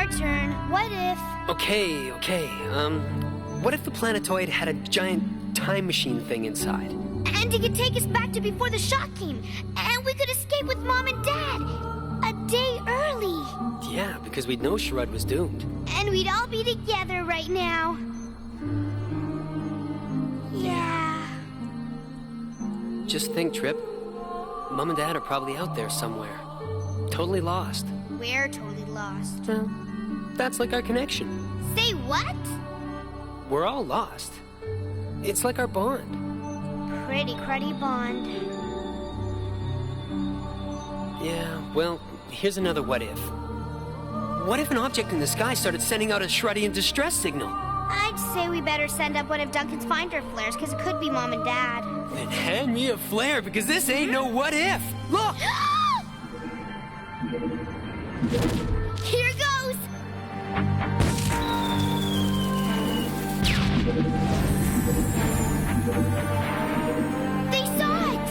our turn. What if... Okay. What if the planetoid had a giant time machine thing inside? And it could take us back to before the shock came. And we could escape with Mom and Dad. A day early. Yeah, because we'd know Sherrod was doomed. And we'd all be together right now. Yeah. Just think, Trip. Mom and Dad are probably out there somewhere. Totally lost. We're totally lost. Well, that's like our connection. Say what? We're all lost. It's like our bond. Pretty cruddy bond. Yeah, well, here's another what if. What if an object in the sky started sending out a Shruddian distress signal? I'd say we better send up one of Duncan's finder flares, because it could be Mom and Dad. Then hand me a flare, because this ain't no what if. Look! Here goes! They saw it!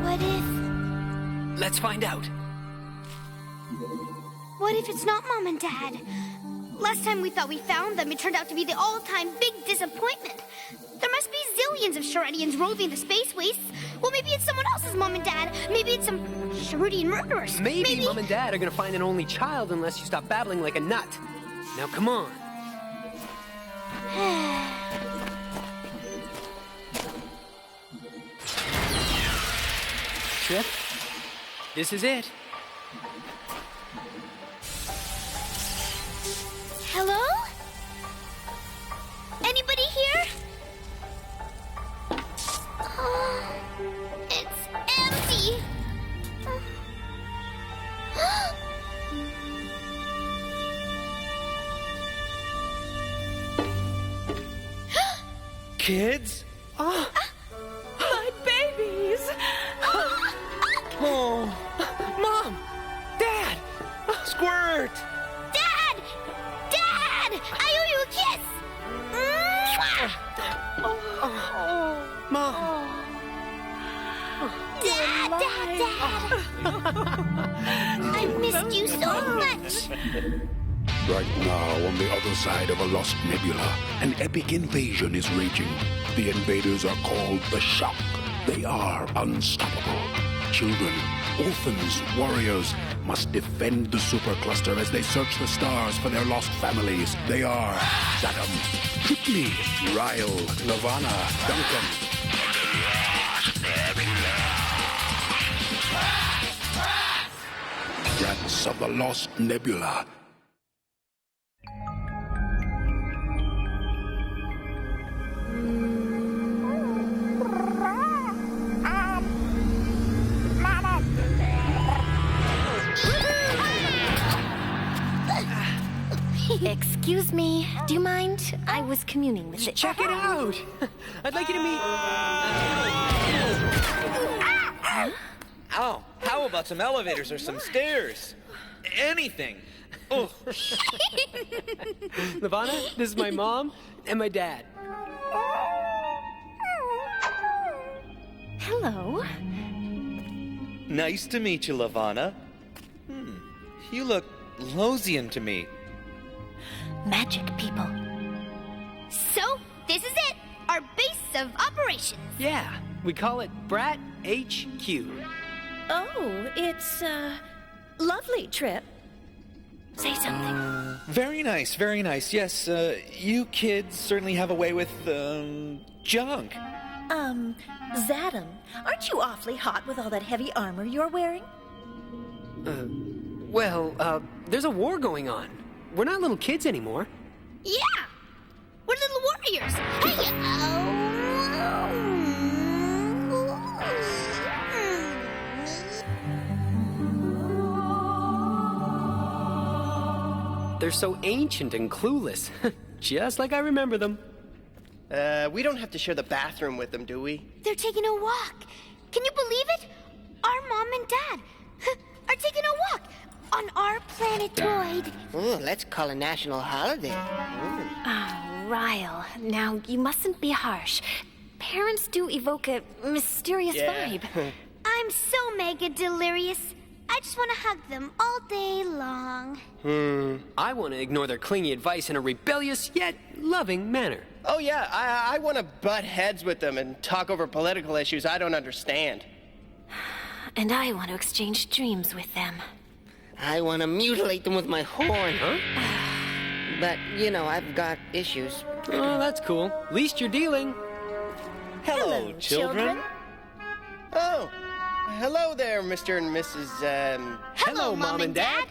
What if... Let's find out. What if it's not Mom and Dad? Last time we thought we found them, it turned out to be the all-time big disappointment. There must be zillions of Sherrodians roving the space wastes. Well, maybe it's someone else's Mom and Dad. Maybe it's some Sherrodian murderers. Maybe Mom and Dad are gonna find an only child unless you stop babbling like a nut. Now, come on. Trip, this is it. Hello? Anybody here? It's empty. Kids? My babies! Oh, Mom! Dad! Squirt! Dad! Dad! I owe you a kiss! Mom! Dad! I missed you so much! Right now, on the other side of a lost nebula, an epic invasion is raging. The invaders are called the Shock. They are unstoppable. Children, orphans, warriors must defend the supercluster as they search the stars for their lost families. They are Zatham, Tripney, Ryle, Nirvana, Duncan. Brats of the Lost Nebula. Excuse me, do you mind? I was communing with it. Check it out! I'd like you to meet... Oh, how about some elevators or some stairs? Anything. Oh. Nirvana, this is my mom and my dad. Hello. Nice to meet you, Lavana. You look Losian to me. Magic people. So, this is it! Our base of operations! Yeah, we call it Brat HQ. Oh, it's, lovely trip. Say something. Very nice, very nice. Yes, you kids certainly have a way with, junk. Zatham, aren't you awfully hot with all that heavy armor you're wearing? Well, there's a war going on. We're not little kids anymore. Yeah! We're little warriors! Hey, They're so ancient and clueless. Just like I remember them. We don't have to share the bathroom with them, do we? They're taking a walk. Can you believe it? Our Mom and Dad are taking a walk on our planetoid. Ooh, let's call a national holiday. Oh, Ryle, now you mustn't be harsh. parents do evoke a mysterious vibe. I'm so mega delirious. I just want to hug them all day long. I want to ignore their clingy advice in a rebellious yet loving manner. Oh, yeah, I want to butt heads with them and talk over political issues I don't understand. And I want to exchange dreams with them. I want to mutilate them with my horn. But, you know, I've got issues. Oh, that's cool. Least you're dealing. Hello, children. Oh, hello there, Mr. and Mrs. Hello, Mom and Dad.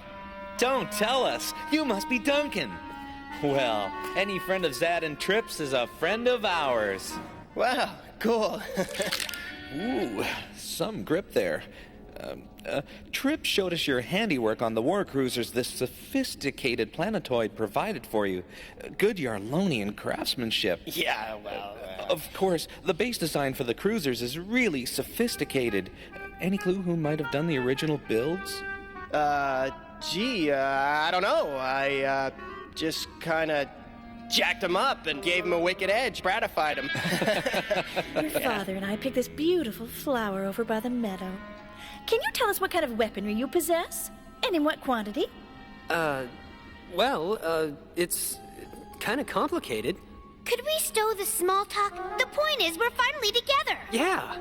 Don't tell us. You must be Duncan. Well, any friend of Zad and Trips is a friend of ours. Wow, cool. Ooh, some grip there. Trip showed us your handiwork on the war cruisers this sophisticated planetoid provided for you. Good Yarlonian craftsmanship. Yeah, well... Of course, the base design for the cruisers is really sophisticated. Any clue who might have done the original builds? I don't know. I, just kinda jacked him up and gave him a wicked edge, gratified him. Your father and I picked this beautiful flower over by the meadow. Can you tell us what kind of weaponry you possess? And in what quantity? It's kind of complicated. Could we stow the small talk? The point is, we're finally together. Yeah.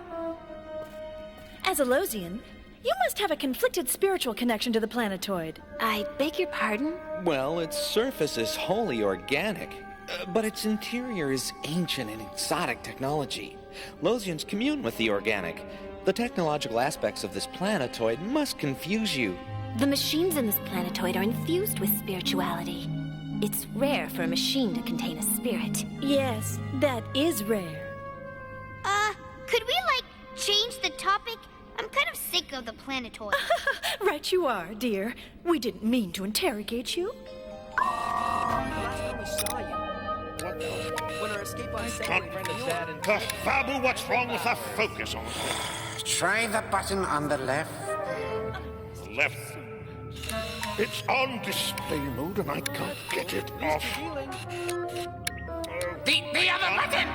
As a Losian, you must have a conflicted spiritual connection to the planetoid. I beg your pardon? Well, its surface is wholly organic, but its interior is ancient and exotic technology. Losians commune with the organic. The technological aspects of this planetoid must confuse you. The machines in this planetoid are infused with spirituality. It's rare for a machine to contain a spirit. Yes, that is rare. Could we, change the topic? I'm kind of sick of the planetoid. Right you are, dear. We didn't mean to interrogate you. Last time we saw you. When our escape on Fabu, what's wrong with the focus on Try the button on the left. left? It's on display mode and I can't get it off. The other button!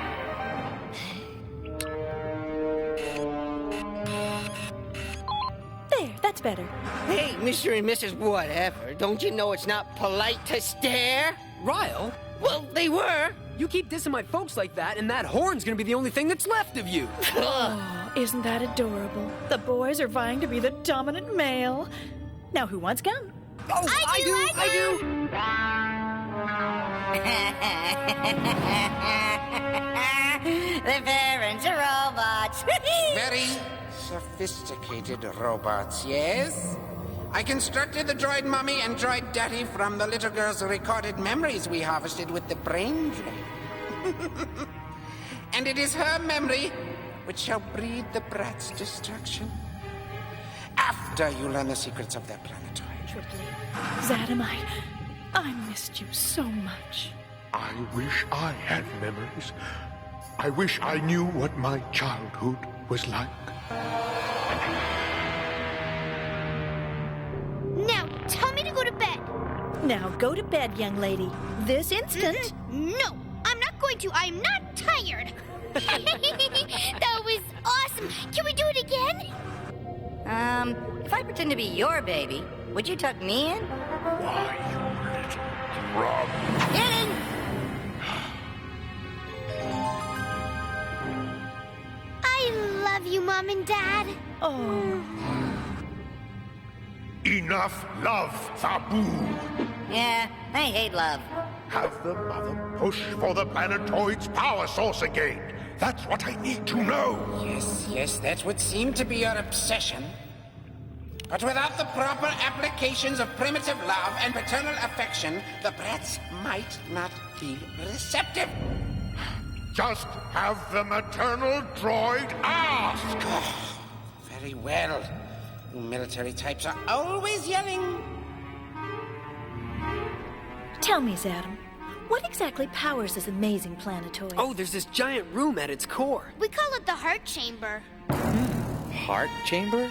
There, that's better. Hey, Mr. and Mrs. Whatever, don't you know it's not polite to stare? Ryle, Well, they were. you keep dissing my folks like that, and that horn's gonna be the only thing that's left of you. Oh, isn't that adorable? The boys are vying to be the dominant male. Now, who wants gum? Oh, I do. The parents are robots. Very sophisticated robots, yes? I constructed the droid mummy and droid daddy from the little girl's recorded memories we harvested with the brain drain. And it is her memory which shall breed the Brats' destruction. After you learn the secrets of their planetoid. Triply. Zadam, I missed you so much. I wish I had memories. I wish I knew what my childhood was like. Now, tell me to go to bed. Now, go to bed, young lady. This instant. No, I'm not going to. I'm not tired. That was awesome. Can we do it again? If I pretend to be your baby, would you tuck me in? Why, you little grub. In! I love you, Mom and Dad. Oh. Enough love, Fabu. Yeah, I hate love. Have the mother push for the planetoid's power source again. That's what I need to know. Yes, that would seem to be your obsession. But without the proper applications of primitive love and paternal affection, the Brats might not be receptive. Just have the maternal droid ask. Very well. You military types are always yelling. Tell me, Zadam, what exactly powers this amazing planetoid? Oh, there's this giant room at its core. We call it the heart chamber. Heart chamber?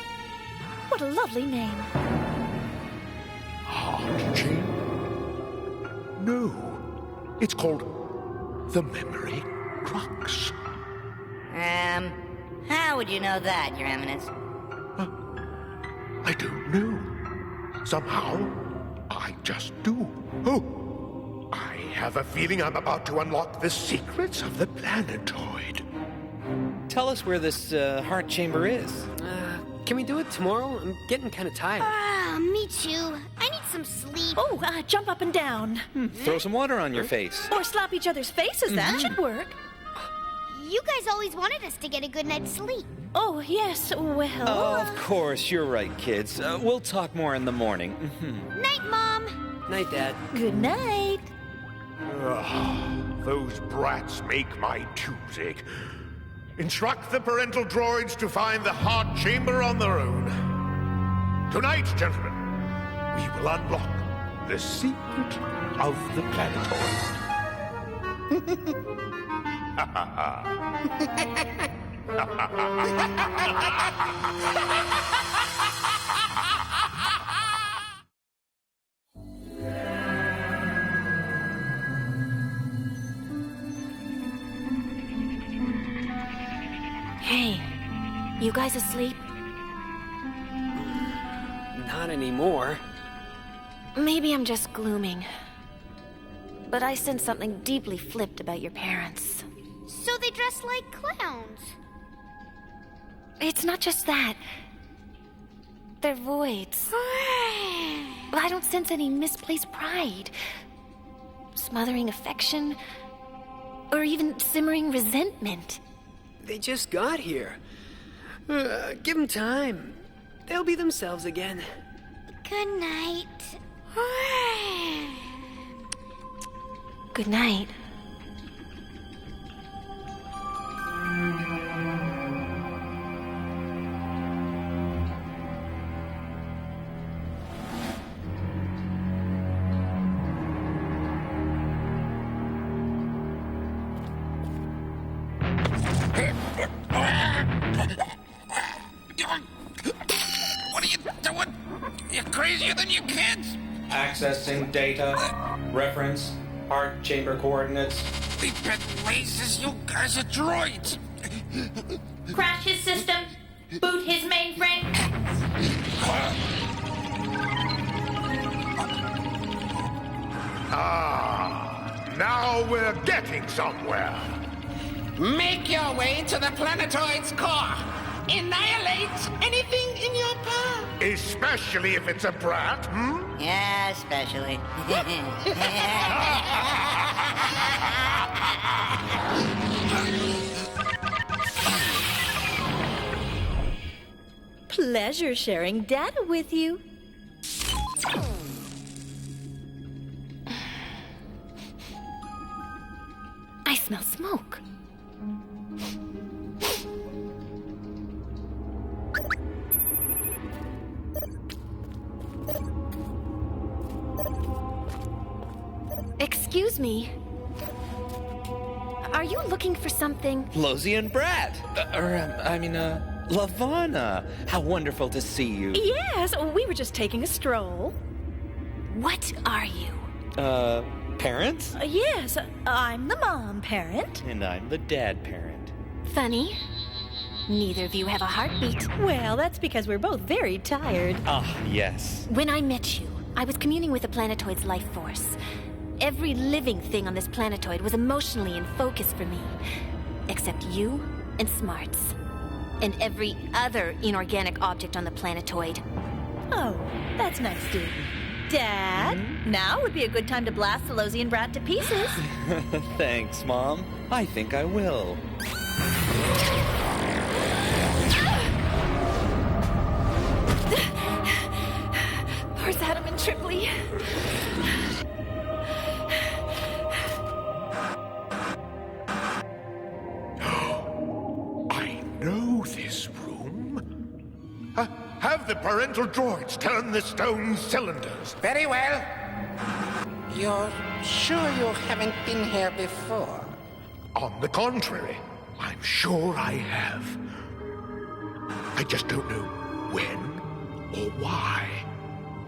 What a lovely name. Heart chamber? No. It's called the memory crux. How would you know that, Your Eminence? I don't know. Somehow, I just do. Oh, I have a feeling I'm about to unlock the secrets of the planetoid. Tell us where this heart chamber is. Can we do it tomorrow? I'm getting kind of tired. Me too. I need some sleep. Oh, jump up and down. Throw some water on your face. Or slap each other's faces. That should work. You guys always wanted us to get a good night's sleep. Oh, yes, well... Oh, of course, you're right, kids. We'll talk more in the morning. Night, Mom. Night, Dad. Good night. Those brats make my tubes ache. Instruct the parental droids to find the heart chamber on their own. Tonight, gentlemen, we will unlock the secret of the planetoid. Hey, you guys asleep? Not anymore. Maybe I'm just glooming. But I sense something deeply flipped about your parents. So they dress like clowns. It's not just that. They're voids. I don't sense any misplaced pride, smothering affection, or even simmering resentment. They just got here. Give them time. They'll be themselves again. Good night. Good night. What are you doing? You're crazier than your kids. Accessing data. Reference. Heart chamber coordinates. The pet races, you guys are droids. Crash his system. Boot his mainframe. Now we're getting somewhere. Make your way to the planetoid's core. Annihilate anything in your path. Especially if it's a brat, Yeah, especially. Pleasure sharing data with you. I smell smoke. Excuse me. Are you looking for something? Losian Brat. Lavana. How wonderful to see you. Yes, we were just taking a stroll. What are you? Parents? Yes, I'm the mom parent. And I'm the dad parent. Funny. Neither of you have a heartbeat. Well, that's because we're both very tired. Ah, yes. When I met you, I was communing with the planetoid's life force. Every living thing on this planetoid was emotionally in focus for me. Except you and Smarts. And every other inorganic object on the planetoid. Oh, that's nice, dude. Dad, now would be a good time to blast the Losian Brat to pieces. Thanks, Mom. I think I will. Poor Adam and Tripoli. I know this room. Have the parental droids turn the stone cylinders. Very well. You're sure you haven't been here before? On the contrary, I'm sure I have. I just don't know when or why.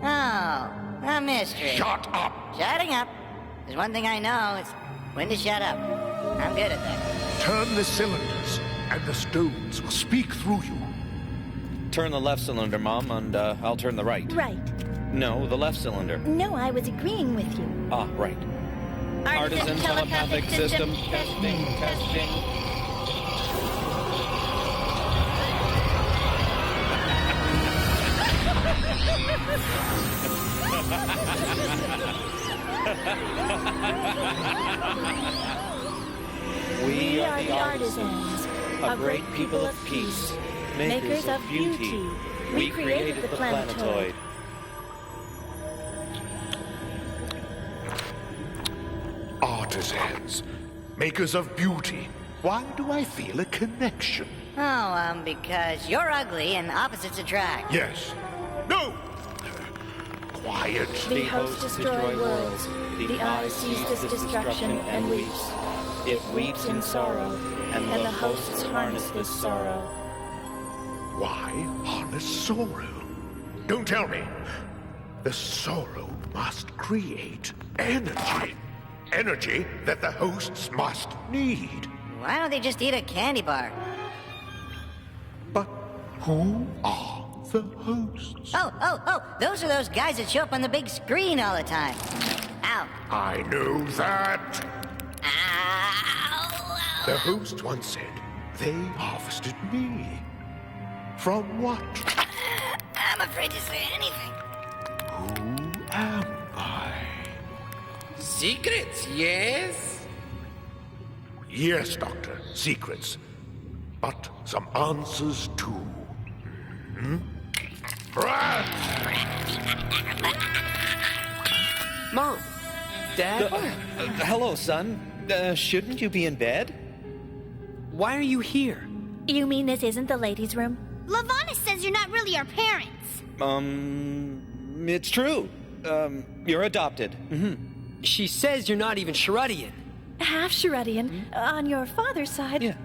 Oh, a mystery. Shut up! Shutting up. There's one thing I know, it's when to shut up. I'm good at that. Turn the cylinders, and the stones will speak through you. Turn the left cylinder, Mom, and I'll turn the right. Right. No, the left cylinder. No, I was agreeing with you. Ah, right. Artisan telepathic system. Testing. We are the artisans, a great people of peace, makers of beauty. We created the planetoid. Artisans, makers of beauty. Why do I feel a connection? Oh, because you're ugly and opposites attract. Yes. No! Quiet. The host destroy worlds. The eye sees this destruction and weeps. It weeps in sorrow, and the hosts harness this sorrow. Why harness sorrow? Don't tell me. The sorrow must create energy. Energy that the hosts must need. Why don't they just eat a candy bar? But who are the hosts? Oh, those are those guys that show up on the big screen all the time. Ow. I know that. Ow. The host once said they harvested me. From what? I'm afraid to say anything. Who am I? Secrets, yes? Yes, Doctor. Secrets. But some answers, too. Brats! Mom. Dad? Hello, son. Shouldn't you be in bed? Why are you here? You mean this isn't the ladies' room? Lavana says you're not really our parents. It's true. You're adopted. She says you're not even Sharadian. Half Sharadian. On your father's side. Yeah.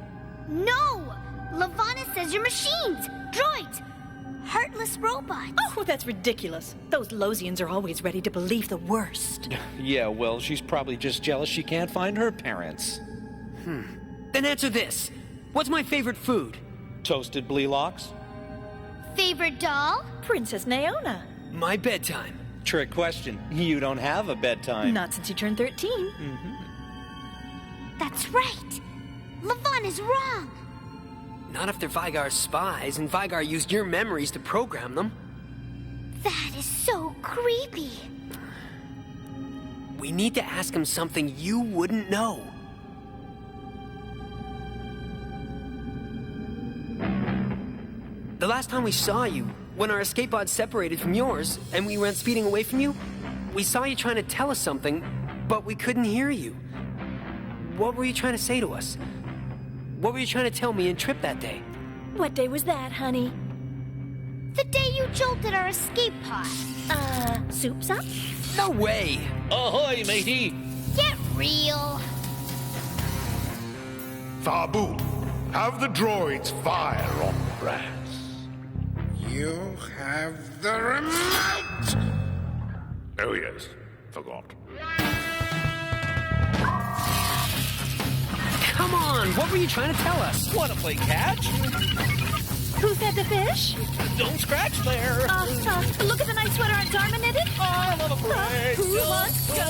No! Lavana says you're machines, droids, heartless robots. Oh, that's ridiculous. Those Losians are always ready to believe the worst. Yeah, well, she's probably just jealous she can't find her parents. Then answer this. What's my favorite food? Toasted bleelocks? Favorite doll? Princess Naona. My bedtime. Trick question. You don't have a bedtime. Not since you turned 13. That's right. Lavana's wrong. Not if they're Vygar's spies, and Vygar used your memories to program them. That is so creepy. We need to ask him something you wouldn't know. The last time we saw you, when our escape pod separated from yours, and we went speeding away from you, we saw you trying to tell us something, but we couldn't hear you. What were you trying to say to us? What were you trying to tell me and Trip that day? What day was that, honey? The day you jolted our escape pod. Soup's up? No way! Ahoy, matey! Get real. Fabu, have the droids fire on the Brats. You have the remote! Oh, yes. Forgot. Come on! What were you trying to tell us? Want to play catch? Who fed the fish? Don't scratch there! Look at the nice sweater Aunt Dharma knitted. I love a parade! Who wants to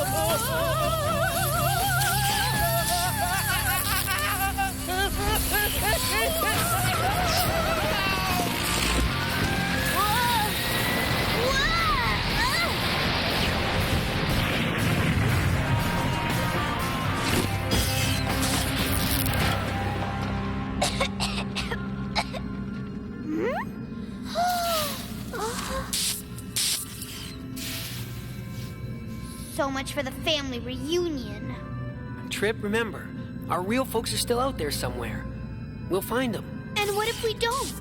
So much for the family reunion. Trip, remember, our real folks are still out there somewhere. We'll find them. And what if we don't?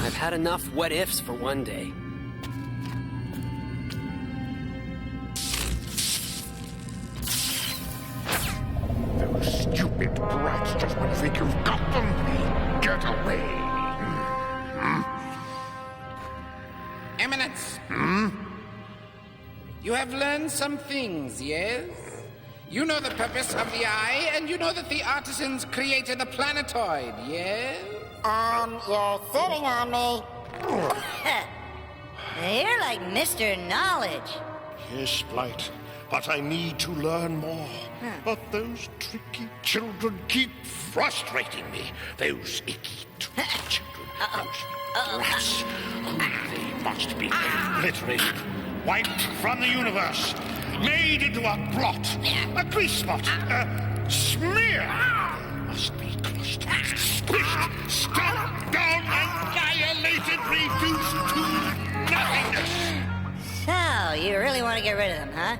I've had enough what ifs for one day. Those stupid brats, just when you think you've got them, get away. Eminence! You have learned some things, yes? You know the purpose of the eye, and you know that the artisans created the planetoid, yes? You're sitting on me. You're like Mr. Knowledge. Yes, Blight, but I need to learn more. But those tricky children keep frustrating me. Those icky children. Those brats. They must be obliterated. Wiped from the universe. Made into a blot. A grease spot. A smear. Must be crushed. Squished. Stomped down. Annihilated. Reduced to nothingness. So, you really want to get rid of them, huh?